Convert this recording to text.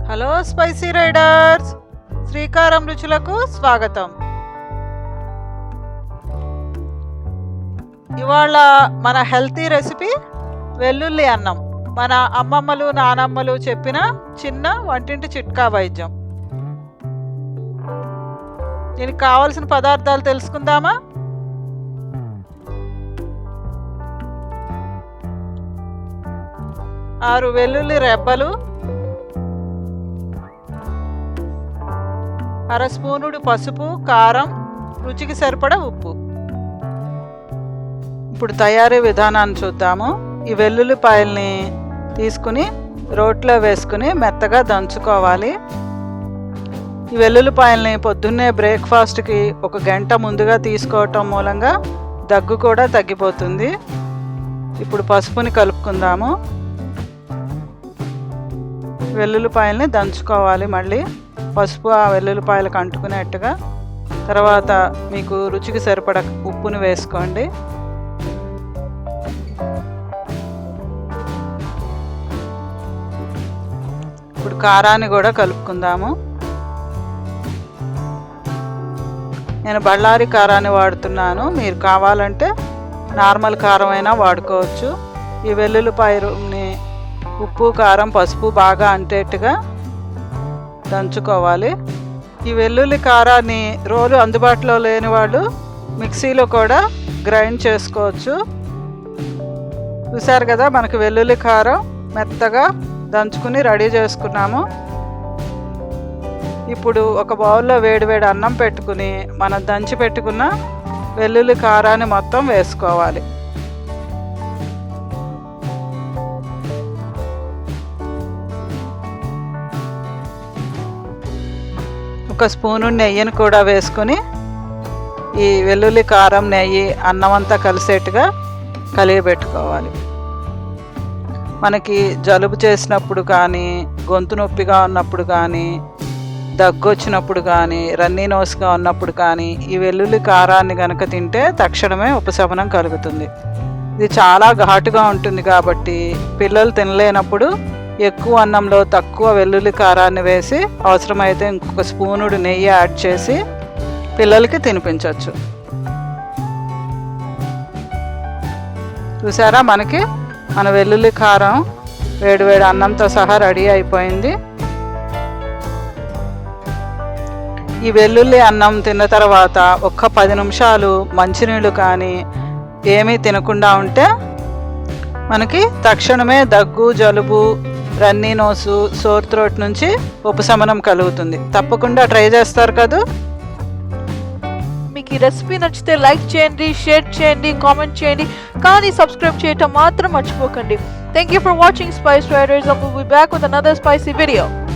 Hello spicy riders, శ్రీకారం రుచులకు స్వాగతం. ఇవాళ మన హెల్తీ రెసిపీ వెల్లుల్లి అన్నం. మన అమ్మమ్మలు నానమ్మలు చెప్పిన చిన్న వంటింటి చిట్కా వైద్యం. దీనికి కావలసిన పదార్థాలు తెలుసుకుందామా? ఆరు వెల్లుల్లి రెబ్బలు, అర స్పూనుడు పసుపు, కారం, రుచికి సరిపడా ఉప్పు. ఇప్పుడు తయారీ విధానాన్ని చూద్దాము. ఈ వెల్లుల్లిపాయల్ని తీసుకుని రోట్లో వేసుకుని మెత్తగా దంచుకోవాలి. ఈ వెల్లుల్లిపాయల్ని పొద్దున్నే బ్రేక్ఫాస్ట్కి 1 గంట ముందుగా తీసుకోవటం మూలంగా దగ్గు కూడా తగ్గిపోతుంది. ఇప్పుడు పసుపుని కలుపుకుందాము. వెల్లుల్లిపాయల్ని దంచుకోవాలి. మళ్ళీ పసుపు ఆ వెల్లుల్లిపాయలకు అంటుకునేట్టుగా. తర్వాత మీకు రుచికి సరిపడ ఉప్పుని వేసుకోండి. ఇప్పుడు కారాన్ని కూడా కలుపుకుందాము. నేను బళ్ళారి కారాన్ని వాడుతున్నాను. మీరు కావాలంటే నార్మల్ కారం అయినా వాడుకోవచ్చు. ఈ వెల్లుల్లిపాయని ఉప్పు, కారం, పసుపు బాగా అంటేట్టుగా దంచుకోవాలి. ఈ వెల్లుల్లి కారాన్ని రోలు అందుబాటులో లేని వాళ్ళు మిక్సీలో కూడా గ్రైండ్ చేసుకోవచ్చు. చూసారు కదా, మనకి వెల్లుల్లి కారం మెత్తగా దంచుకుని రెడీ చేసుకున్నాము. ఇప్పుడు ఒక బౌల్లో వేడివేడి అన్నం పెట్టుకుని మనం దంచి పెట్టుకున్న వెల్లుల్లి కారాన్ని మొత్తం వేసుకోవాలి. ఒక స్పూను నెయ్యిని కూడా వేసుకొని ఈ వెల్లుల్లి కారం, నెయ్యి అన్నం అంతా కలిసేట్టుగా కలియబెట్టుకోవాలి. మనకి జలుబు చేసినప్పుడు కానీ, గొంతు నొప్పిగా ఉన్నప్పుడు కానీ, దగ్గు వచ్చినప్పుడు కానీ, రన్నీ నోస్గా ఉన్నప్పుడు కానీ ఈ వెల్లుల్లి కారాన్ని కనుక తింటే తక్షణమే ఉపశమనం కలుగుతుంది. ఇది చాలా ఘాటుగా ఉంటుంది కాబట్టి పిల్లలు తినలేనప్పుడు ఎక్కువ అన్నంలో తక్కువ వెల్లుల్లి కారాన్ని వేసి అవసరమైతే ఇంకొక స్పూనుడు నెయ్యి యాడ్ చేసి పిల్లలకి తినిపించవచ్చు. చూసారా, మనకి మన వెల్లుల్లి కారం వేడివేడి అన్నంతో సహా రెడీ అయిపోయింది. ఈ వెల్లుల్లి అన్నం తిన్న తర్వాత 10 నిమిషాలు మంచినీళ్ళు కానీ ఏమీ తినకుండా ఉంటే మనకి తక్షణమే దగ్గు, జలుబు, రన్నీ నోసు, సోర్ థ్రోట్ నుంచి ఉపశమనం కలుగుతుంది. తప్పకుండా ట్రై చేస్తారు కదా. మీకు ఈ రెసిపీ నచ్చితే లైక్ చేయండి, షేర్ చేయండి, కామెంట్ చేయండి, కానీ సబ్స్క్రైబ్ చేయటం మాత్రం మర్చిపోకండి. Thank you for watching spice riders. I will be back with another spicy video.